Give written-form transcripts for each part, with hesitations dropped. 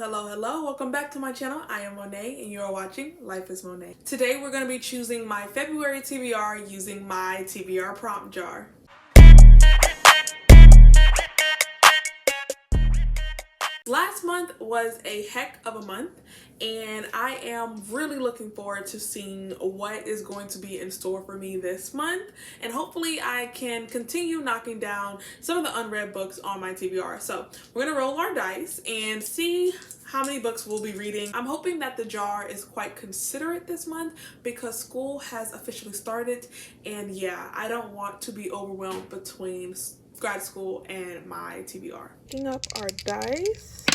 Hello. Welcome back to my channel. I am Monet and you are watching Life is Monet. Today we're going to be choosing my February TBR using my TBR prompt jar. Last month was a heck of a month and I am really looking forward to seeing what is going to be in store for me this month, and hopefully I can continue knocking down some of the unread books on my TBR. So we're gonna roll our dice and see how many books we'll be reading. I'm hoping that the jar is quite considerate this month because school has officially started, and yeah, I don't want to be overwhelmed between grad school and my TBR. Picking up our dice.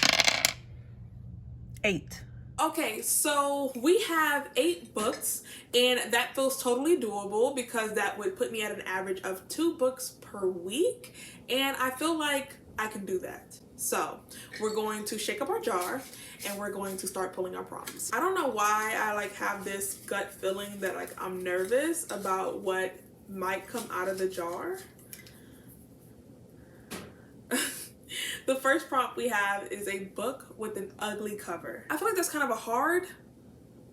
8. Okay, so we have 8 books and that feels totally doable because that would put me at an average of 2 books per week, and I feel like I can do that. So we're going to shake up our jar and we're going to start pulling our prompts. I don't know why I have this gut feeling that I'm nervous about what might come out of the jar. The first prompt we have is a book with an ugly cover. I feel like that's kind of a hard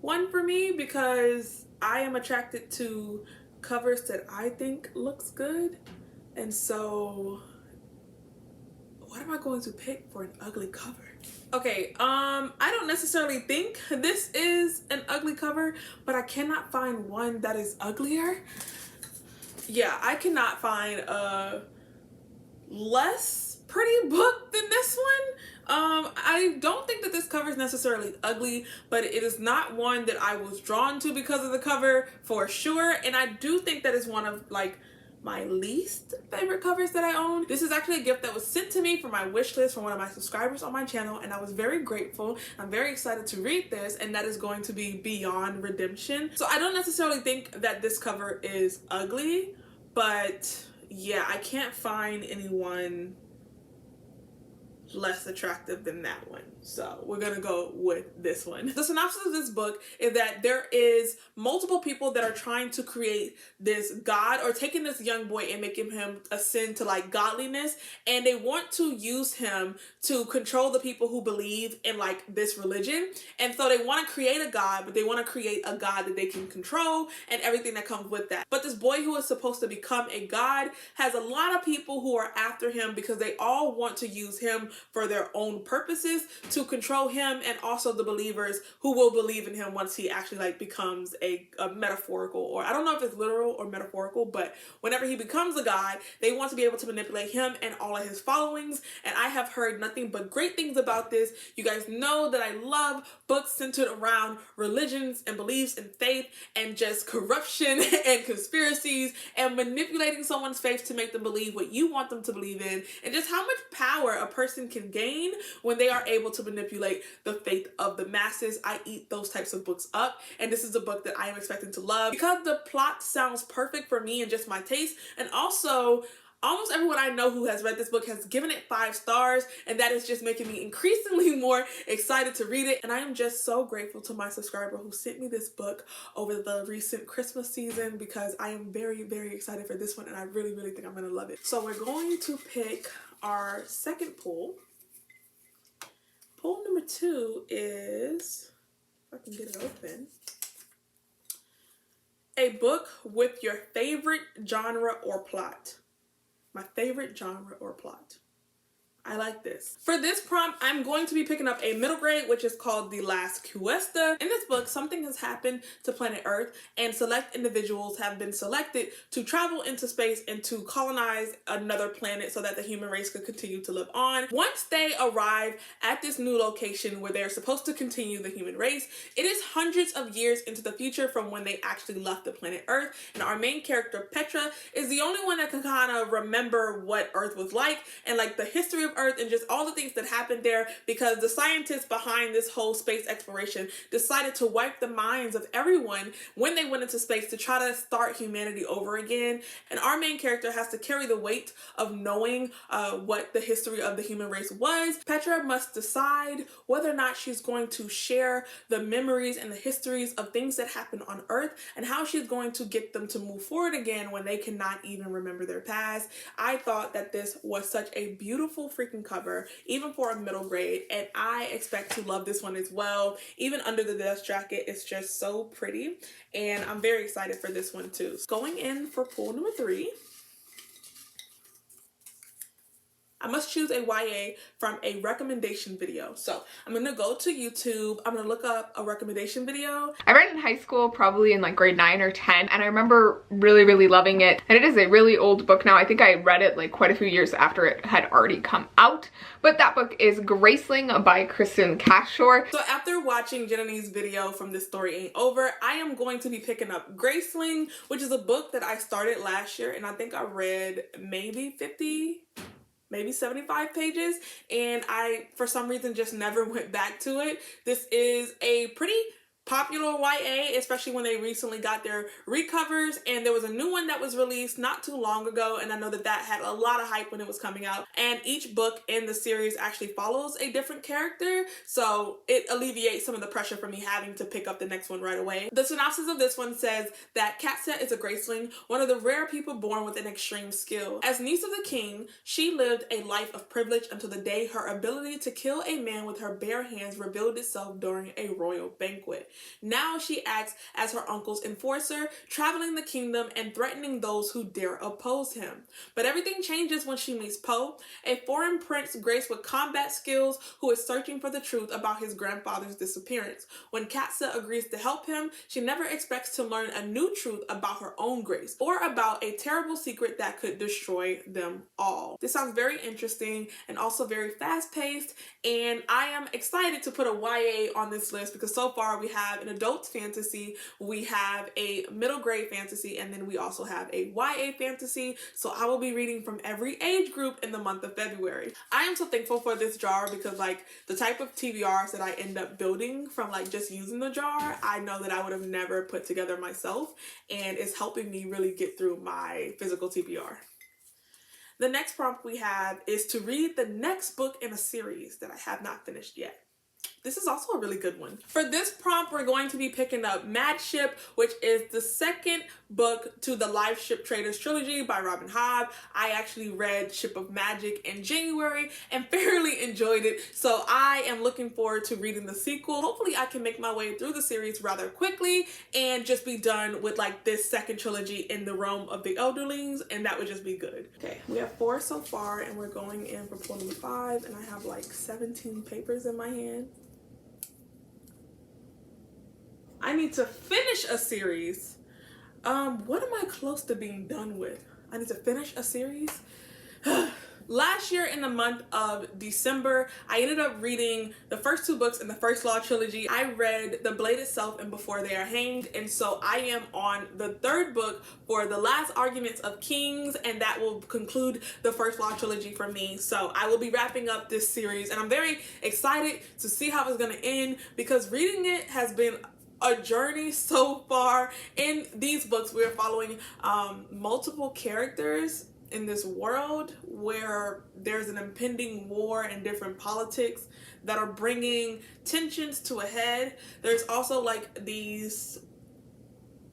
one for me because I am attracted to covers that I think looks good. And so what am I going to pick for an ugly cover? Okay, I don't necessarily think this is an ugly cover, but I cannot find one that is uglier. Yeah, I cannot find a less pretty book than this one. I don't think that this cover is necessarily ugly, but it is not one that I was drawn to because of the cover for sure, and I do think that is one of my least favorite covers that I own. This is actually a gift that was sent to me from my wish list from one of my subscribers on my channel, and I was very grateful. I'm very excited to read this, and that is going to be Beyond Redemption. So I don't necessarily think that this cover is ugly, but yeah, I can't find anyone less attractive than that one. So we're gonna go with this one. The synopsis of this book is that there is multiple people that are trying to create this god, or taking this young boy and making him ascend to godliness, and they want to use him to control the people who believe in this religion. And so they want to create a god, but they want to create a god that they can control and everything that comes with that. But this boy who is supposed to become a god has a lot of people who are after him because they all want to use him for their own purposes to control him, and also the believers who will believe in him once he actually becomes a metaphorical, or I don't know if it's literal or metaphorical, but whenever he becomes a god, they want to be able to manipulate him and all of his followings. And I have heard nothing but great things about this. You guys know that I love books centered around religions and beliefs and faith and just corruption and conspiracies and manipulating someone's faith to make them believe what you want them to believe in, and just how much power a person can gain when they are able to manipulate the faith of the masses. I eat those types of books up, and this is a book that I am expecting to love because the plot sounds perfect for me and just my taste. And also, almost everyone I know who has read this book has given it 5 stars, and that is just making me increasingly more excited to read it. And I am just so grateful to my subscriber who sent me this book over the recent Christmas season because I am very, very excited for this one, and I really, really think I'm going to love it. So we're going to pick our second pull. Pull number 2 is, if I can get it open, a book with your favorite genre or plot. My favorite genre or plot. I like this. For this prompt, I'm going to be picking up a middle grade, which is called The Last Cueta. In this book, something has happened to planet Earth, and select individuals have been selected to travel into space and to colonize another planet so that the human race could continue to live on. Once they arrive at this new location where they're supposed to continue the human race, it is hundreds of years into the future from when they actually left the planet Earth, and our main character, Petra, is the only one that can kind of remember what Earth was like and the history of Earth and just all the things that happened there, because the scientists behind this whole space exploration decided to wipe the minds of everyone when they went into space to try to start humanity over again. And our main character has to carry the weight of knowing what the history of the human race was. Petra must decide whether or not she's going to share the memories and the histories of things that happened on Earth, and how she's going to get them to move forward again when they cannot even remember their past. I thought that this was such a beautiful freaking cover, even for a middle grade, and I expect to love this one as well. Even under the dust jacket, it's just so pretty, and I'm very excited for this one too. Going in for pull number 3. I must choose a YA from a recommendation video. So I'm gonna go to YouTube. I'm gonna look up a recommendation video. I read it in high school, probably in like grade 9 or 10, and I remember really loving it. And it is a really old book now. I think I read it like quite a few years after it had already come out. But that book is Graceling by Kristen Cashore. So after watching Jenny's video from This Story Ain't Over, I am going to be picking up Graceling, which is a book that I started last year, and I think I read maybe 50, maybe 75 pages, and I, for some reason, just never went back to it. This is a pretty popular YA, especially when they recently got their recovers, and there was a new one that was released not too long ago, and I know that that had a lot of hype when it was coming out, and each book in the series actually follows a different character, so it alleviates some of the pressure for me having to pick up the next one right away. The synopsis of this one says that Katsa is a Graceling, one of the rare people born with an extreme skill. As niece of the king, she lived a life of privilege until the day her ability to kill a man with her bare hands revealed itself during a royal banquet. Now she acts as her uncle's enforcer, traveling the kingdom and threatening those who dare oppose him. But everything changes when she meets Poe, a foreign prince graced with combat skills who is searching for the truth about his grandfather's disappearance. When Katsa agrees to help him, she never expects to learn a new truth about her own grace, or about a terrible secret that could destroy them all. This sounds very interesting and also very fast-paced, and I am excited to put a YA on this list because so far we have an adult fantasy, we have a middle grade fantasy, and then we also have a YA fantasy. So I will be reading from every age group in the month of February. I am so thankful for this jar because like the type of TBRs that I end up building from like just using the jar, I know that I would have never put together myself, and it's helping me really get through my physical TBR. The next prompt we have is to read the next book in a series that I have not finished yet. This is also a really good one. For this prompt, we're going to be picking up Mad Ship, which is the second book to the Life Ship Traders trilogy by Robin Hobb. I actually read Ship of Magic in January and fairly enjoyed it, so I am looking forward to reading the sequel. Hopefully I can make my way through the series rather quickly and just be done with like this second trilogy in the realm of the Elderlings, and that would just be good. Okay, we have 4 so far and we're going in for pull number 5, and I have like 17 papers in my hand. I need to finish a series. What am I close to being done with? I need to finish a series. Last year in the month of December, I ended up reading the first 2 books in the First Law trilogy. I read The Blade Itself and Before They Are Hanged, and so I am on the 3rd book for The Last Arguments of Kings, and that will conclude the First Law trilogy for me. So I will be wrapping up this series, and I'm very excited to see how it's going to end because reading it has been a journey so far. In these books, we're following multiple characters in this world where there's an impending war and different politics that are bringing tensions to a head. There's also like these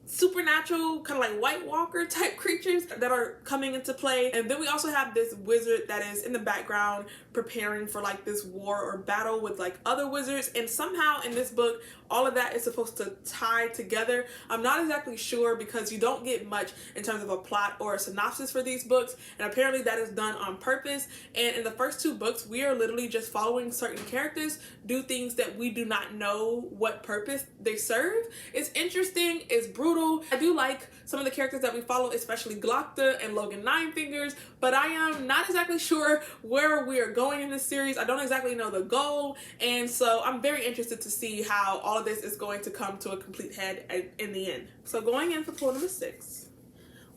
supernatural kind of like White Walker type creatures that are coming into play, and then we also have this wizard that is in the background preparing for like this war or battle with like other wizards, and somehow in this book all of that is supposed to tie together. I'm not exactly sure because you don't get much in terms of a plot or a synopsis for these books, and apparently that is done on purpose. And in the first 2 books, we are literally just following certain characters do things that we do not know what purpose they serve. It's interesting, it's brutal. I do like some of the characters that we follow, especially Glocta and Logan Ninefingers, but I am not exactly sure where we are going in this series. I don't exactly know the goal, and so I'm very interested to see how all of this is going to come to a complete head in the end. So going in for pull number 6,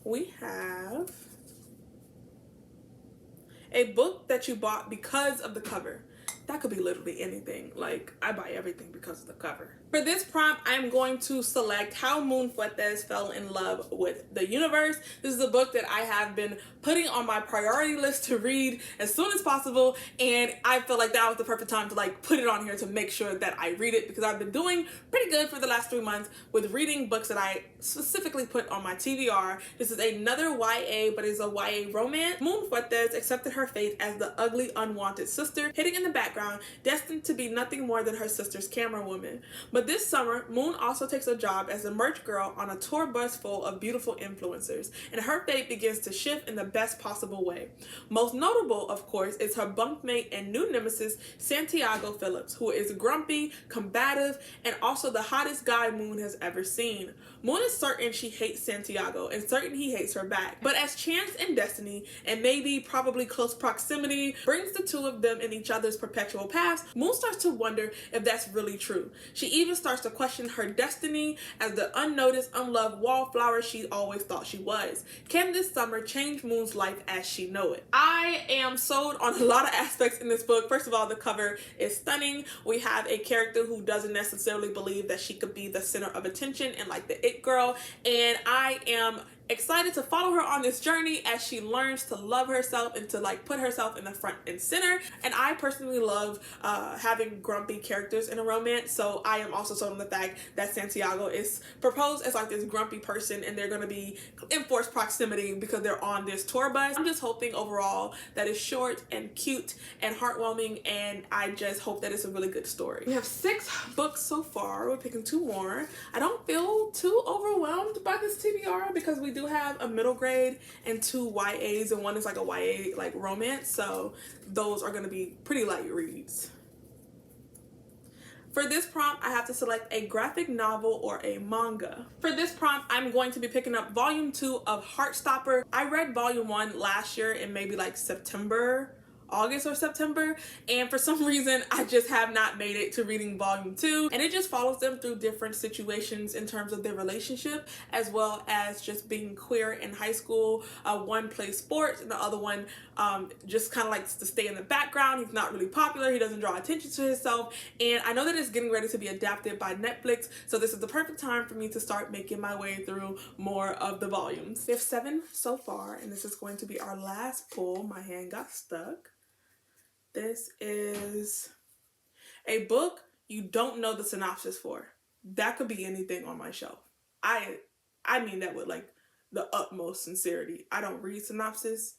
we have a book that you bought because of the cover. That could be literally anything. Like, I buy everything because of the cover. For this prompt, I'm going to select How Moon Fuertes Fell in Love with the Universe. This is a book that I have been putting on my priority list to read as soon as possible, and I feel like that was the perfect time to like put it on here to make sure that I read it, because I've been doing pretty good for the last 3 months with reading books that I specifically put on my TBR. This is another YA, but it's a YA romance. Moon Fuertes accepted her fate as the ugly, unwanted sister, hiding in the background, destined to be nothing more than her sister's camera woman. But this summer, Moon also takes a job as a merch girl on a tour bus full of beautiful influencers, and her fate begins to shift in the best possible way. Most notable, of course, is her bunkmate and new nemesis, Santiago Phillips, who is grumpy, combative, and also the hottest guy Moon has ever seen. Moon is certain she hates Santiago and certain he hates her back. But as chance and destiny, and maybe probably close proximity, brings the two of them in each other's perpetual paths, Moon starts to wonder if that's really true. She even starts to question her destiny as the unnoticed, unloved wallflower she always thought she was. Can this summer change Moon's life as she know it? I am sold on a lot of aspects in this book. First of all, the cover is stunning. We have a character who doesn't necessarily believe that she could be the center of attention and like the it girl, and I am excited to follow her on this journey as she learns to love herself and to like put herself in the front and center. And I personally love having grumpy characters in a romance, so I am also sold on the fact that Santiago is proposed as like this grumpy person and they're going to be in forced proximity because they're on this tour bus. I'm just hoping overall that it's short and cute and heartwarming, and I just hope that it's a really good story. We have 6 books so far. We're picking 2 more. I don't feel too overwhelmed by this TBR because we do have a middle grade and 2 YAs, and one is like a YA like romance, so those are going to be pretty light reads. For this prompt, I have to select a graphic novel or a manga. For this prompt, I'm going to be picking up volume 2 of Heartstopper. I read volume 1 last year in maybe like August or September, and for some reason I just have not made it to reading volume 2, and it just follows them through different situations in terms of their relationship as well as just being queer in high school. One plays sports and the other one just kind of likes to stay in the background. He's not really popular, he doesn't draw attention to himself, and I know that it's getting ready to be adapted by Netflix, so this is the perfect time for me to start making my way through more of the volumes. We have 7 so far, and this is going to be our last pull. My hand got stuck. This is a book you don't know the synopsis for. That could be anything on my shelf. I mean that with like the utmost sincerity. I don't read synopsis.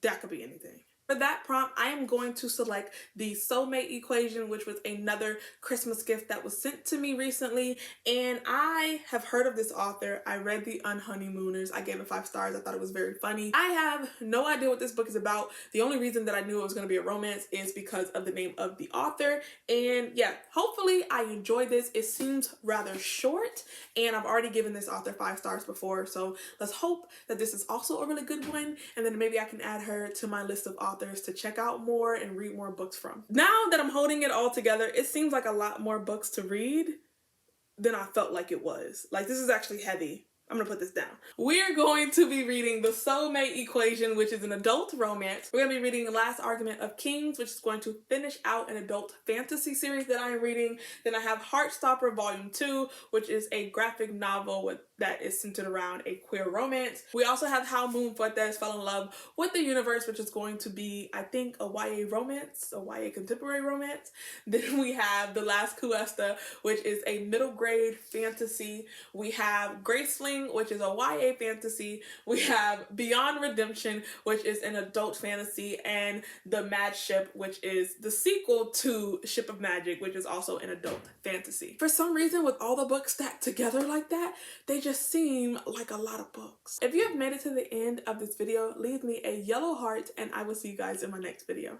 That could be anything. For that prompt, I am going to select The Soulmate Equation, which was another Christmas gift that was sent to me recently, and I have heard of this author. I read The Unhoneymooners. I gave it 5 stars. I thought it was very funny. I have no idea what this book is about. The only reason that I knew it was going to be a romance is because of the name of the author, and yeah, hopefully I enjoy this. It seems rather short, and I've already given this author 5 stars before, so let's hope that this is also a really good one, and then maybe I can add her to my list of authors to check out more and read more books from. Now that I'm holding it all together, it seems like a lot more books to read than I felt like it was. Like, this is actually heavy. I'm gonna put this down. We're going to be reading The Soulmate Equation, which is an adult romance. We're gonna be reading The Last Argument of Kings, which is going to finish out an adult fantasy series that I am reading. Then I have Heartstopper Volume 2, which is a graphic novel that is centered around a queer romance. We also have How Moon Fuertes Fell in Love with the Universe, which is going to be, I think, a YA romance, a YA contemporary romance. Then we have The Last Cueta, which is a middle grade fantasy. We have Graceling, which is a YA fantasy. We have Beyond Redemption, which is an adult fantasy, and The Mad Ship, which is the sequel to Ship of Magic, which is also an adult fantasy. For some reason, with all the books stacked together like that, they just seem like a lot of books. If you have made it to the end of this video, leave me a yellow heart, and I will see you guys in my next video.